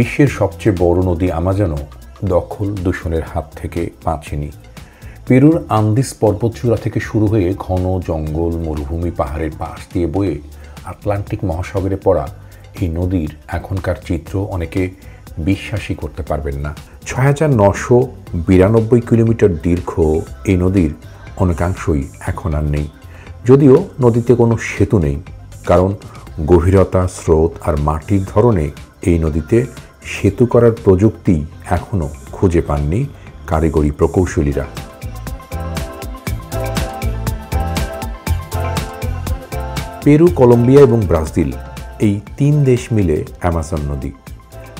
বিশ্বের সবচেয়ে বড় নদী আমাজনও দখল দূষণের হাত থেকে বাঁচেনি। পেরুর আন্দিস পর্বতচূড়া থেকে শুরু হয়ে ঘন জঙ্গল, মরুভূমি, পাহাড়ের পাশ দিয়ে বয়ে আটলান্টিক মহাসাগরে পড়া এই নদীর এখনকার চিত্র অনেকে বিশ্বাসই করতে পারবেন না। ৬,৯৯২ কিলোমিটার দীর্ঘ এই নদীর অনেকাংশই এখন আর নেই। যদিও নদীতে কোনো সেতু নেই, কারণ গভীরতা, স্রোত আর মাটির ধরনে এই নদীতে সেতু করার প্রযুক্তি এখনও খুঁজে পাননি কারিগরি প্রকৌশলীরা। পেরু, কলম্বিয়া এবং ব্রাজিল এই ৩ দেশ মিলে অ্যামাজন নদী।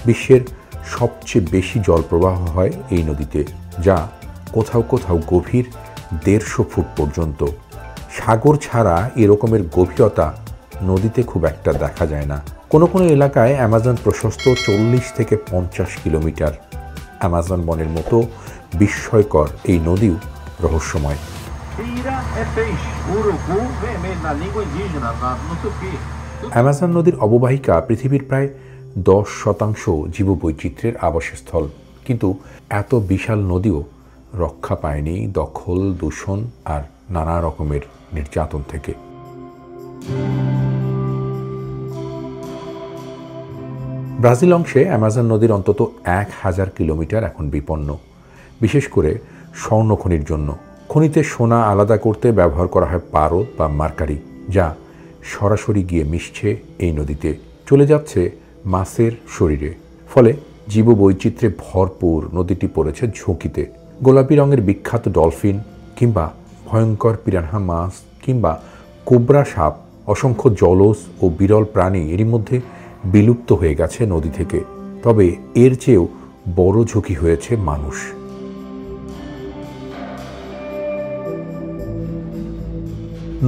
বিশ্বের সবচেয়ে বেশি জলপ্রবাহ হয় এই নদীতে, যা কোথাও কোথাও গভীর ১৫০ ফুট পর্যন্ত। সাগর ছাড়া এরকমের গভীরতা নদীতে খুব একটা দেখা যায় না। কোনো কোনো এলাকায় অ্যামাজন প্রশস্ত ৪০ থেকে ৫০ কিলোমিটার। অ্যামাজন বনের মতো বিস্ময়কর এই নদীও রহস্যময়। অ্যামাজন নদীর অববাহিকা পৃথিবীর প্রায় ১০% জীববৈচিত্র্যের আবাসস্থল, কিন্তু এত বিশাল নদীও রক্ষা পায়নি দখল, দূষণ আর নানা রকমের নির্যাতন থেকে। ব্রাজিল অংশে অ্যামাজন নদীর অন্তত ১,০০০ কিলোমিটার এখন বিপন্ন, বিশেষ করে স্বর্ণ খনির জন্য। খনিতে সোনা আলাদা করতে ব্যবহার করা হয় পারদ বা মার্কারি, যা সরাসরি গিয়ে মিশছে এই নদীতে, চলে যাচ্ছে মাছের শরীরে। ফলে জীববৈচিত্র্যে ভরপুর নদীটি পড়েছে ঝুঁকিতে। গোলাপি রঙের বিখ্যাত ডলফিন কিংবা ভয়ঙ্কর পিরানহা মাছ কিংবা কোবরা সাপ, অসংখ্য জলজ ও বিরল প্রাণী এরই মধ্যে বিলুপ্ত হয়ে গেছে নদী থেকে। তবে এর চেয়েও বড় ঝুঁকি হয়েছে মানুষ।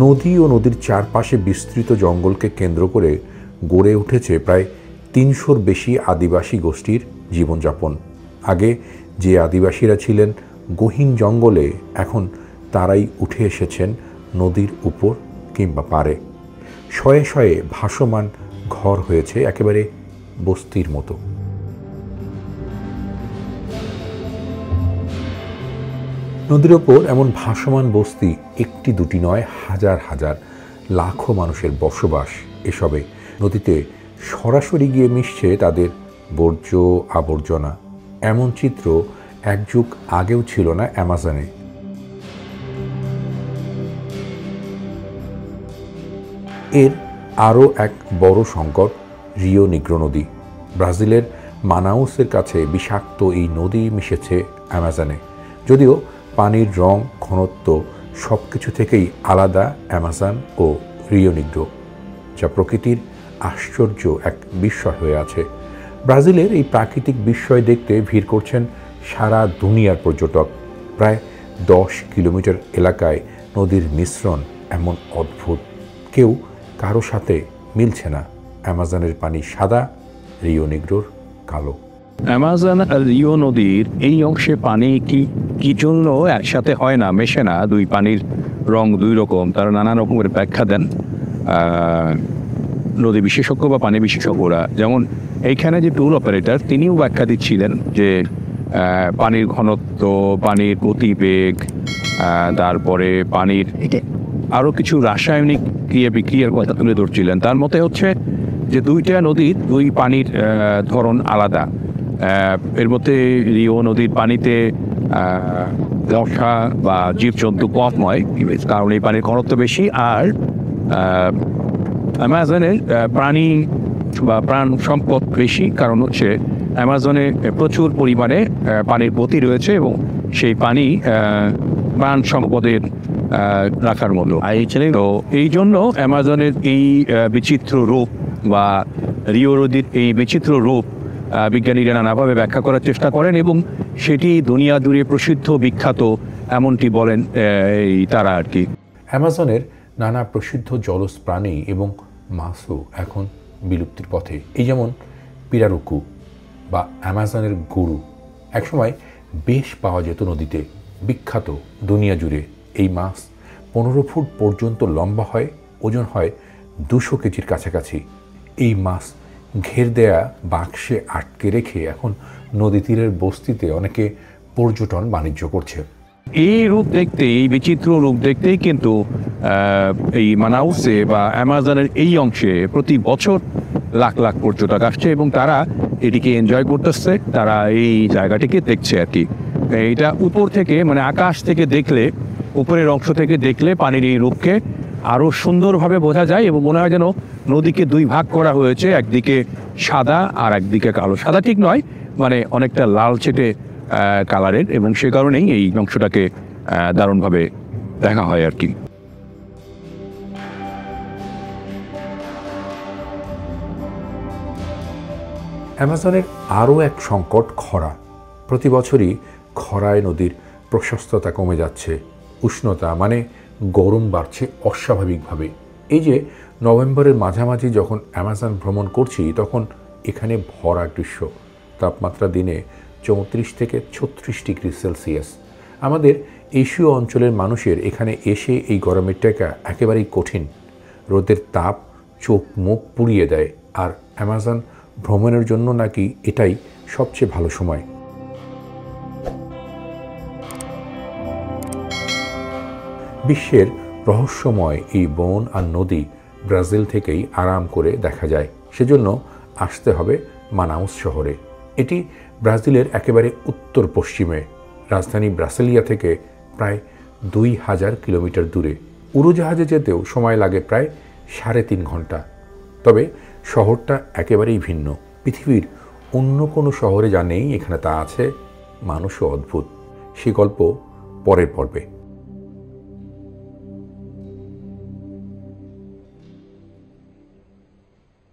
নদী ও নদীর চারপাশে বিস্তৃত জঙ্গলকে কেন্দ্র করে গড়ে উঠেছে প্রায় ৩০০-র বেশি আদিবাসী গোষ্ঠীর জীবনযাপন। আগে যে আদিবাসীরা ছিলেন গহীন জঙ্গলে, এখন তারাই উঠে এসেছেন নদীর উপর কিংবা পাড়ে। শয়ে শয়ে ভাসমান ঘর হয়েছে একেবারে বস্তির মতো। নদীর ওপর এমন ভাসমান বস্তি একটি দুটি নয়, হাজার হাজার লাখো মানুষের বসবাস। এসবে নদীতে সরাসরি গিয়ে মিশছে তাদের বর্জ্য আবর্জনা। এমন চিত্র এক যুগ আগেও ছিল না অ্যামাজনে। এর আরও এক বড় সংকট রিও নিগ্রো নদী। ব্রাজিলের মানাউসের কাছে বিষাক্ত এই নদী মিশেছে অ্যামাজনে। যদিও পানির রং, ঘনত্ব সব কিছু থেকেই আলাদা অ্যামাজন ও রিও নিগ্রো, যা প্রকৃতির আশ্চর্য এক বিস্ময় হয়ে আছে। ব্রাজিলের এই প্রাকৃতিক বিস্ময় দেখতে ভিড় করছেন সারা দুনিয়ার পর্যটক। প্রায় ১০ কিলোমিটার এলাকায় নদীর মিশ্রণ এমন অদ্ভুত, কেউ কারো সাথে মিলছে না। অ্যামাজনের পানি সাদা, রিও নিগ্রোর কালো। অ্যামাজন আর রিও নদীর এই অংশে পানি কি জন্য একসাথে হয় না, মেশে না, দুই পানির রং দুই রকম, তারা নানা রকমের ব্যাখ্যা দেন নদী বিশেষজ্ঞ বা পানি বিশেষজ্ঞরা। যেমন এইখানে যে ট্যুর অপারেটর, তিনিও ব্যাখ্যা দিচ্ছিলেন যে পানির ঘনত্ব, পানির গতিবেগ, তারপরে পানির আরও কিছু রাসায়নিক ক্রিয়া বিক্রিয়ার কথা তুলে ধরছিলেন। তার মতে হচ্ছে যে দুইটা নদীর দুই পানির ধরন আলাদা। এর মধ্যে রিও নদীর পানিতে মশা বা জীবজন্তু কম হয়, কারণ এই পানির ঘনত্ব বেশি। আর অ্যামাজনের প্রাণী বা প্রাণ সম্পদ বেশি, কারণ হচ্ছে অ্যামাজনে প্রচুর পরিমাণে পানির গতি রয়েছে এবং সেই পানি প্রাণ সম্পদের রাখার মতো। তো এই জন্য অ্যামাজনের এই বিচিত্র রূপ বা রিও নদীর এই বিচিত্র রূপ বিজ্ঞানীরা নানাভাবে ব্যাখ্যা করার চেষ্টা করেন এবং সেটি দুনিয়া জুড়ে প্রসিদ্ধ, বিখ্যাত, এমনটি বলেন তারা আর কি। অ্যামাজনের নানা প্রসিদ্ধ জলজ প্রাণী এবং মাছও এখন বিলুপ্তির পথে। এই যেমন পিরারুকু বা অ্যামাজনের গরু, একসময় বেশ পাওয়া যেত নদীতে, বিখ্যাত দুনিয়া জুড়ে। এই মাছ ১৫ ফুট পর্যন্ত লম্বা হয়, ওজন হয় ২০০ কেজির কাছাকাছি। এই মাছ ঘের দেয়া বাক্সে আটকে রেখে এখন নদী তীরের বস্তিতে অনেকে পর্যটন বাণিজ্য করছে। এই রূপ দেখতে, এই বিচিত্র রূপ দেখতেই কিন্তু এই মানাউসে বা অ্যামাজনের এই অংশে প্রতি বছর লাখ লাখ পর্যটক আসছে এবং তারা এটিকে এনজয় করতেছে, তারা এই জায়গাটিকে দেখছে আর কি। এইটা উপর থেকে, মানে আকাশ থেকে দেখলে, উপরের অংশ থেকে দেখলে পানির এই রূপকে আরও সুন্দরভাবে বোঝা যায় এবং মনে হয় যেন নদীকে দুই ভাগ করা হয়েছে, একদিকে সাদা আর একদিকে কালো। সাদা ঠিক নয়, মানে অনেকটা লালচেটে কালারের, এবং সে কারণেই এই অংশটাকে দারুণভাবে দেখা হয় আর কি। অ্যামাজনের আরও এক সংকট খরা। প্রতি বছরই খরায় নদীর প্রশস্ততা কমে যাচ্ছে, উষ্ণতা মানে গরম বাড়ছে অস্বাভাবিকভাবে। এই যে নভেম্বরের মাঝামাঝি যখন অ্যামাজন ভ্রমণ করছি, তখন এখানে ভরা গ্রীষ্ম, তাপমাত্রা দিনে 34 থেকে 36 ডিগ্রি সেলসিয়াস। আমাদের এশীয় অঞ্চলের মানুষের এখানে এসে এই গরমের টেকা একেবারেই কঠিন। রোদের তাপ চোখ মুখ পুড়িয়ে দেয়, আর অ্যামাজন ভ্রমণের জন্য নাকি এটাই সবচেয়ে ভালো সময়। বিশ্বের রহস্যময় এই বন আর নদী ব্রাজিল থেকেই আরাম করে দেখা যায়। সেজন্য আসতে হবে মানাউস শহরে। এটি ব্রাজিলের একেবারে উত্তর পশ্চিমে, রাজধানী ব্রাসিলিয়া থেকে প্রায় 2000 কিলোমিটার দূরে। উড়োজাহাজে যেতেও সময় লাগে প্রায় 3.5 ঘন্টা। তবে শহরটা একেবারেই ভিন্ন। পৃথিবীর অন্য কোনো শহরে যা নেই, এখানে তা আছে। মানুষও অদ্ভুত। সে গল্প পরের পর্বে।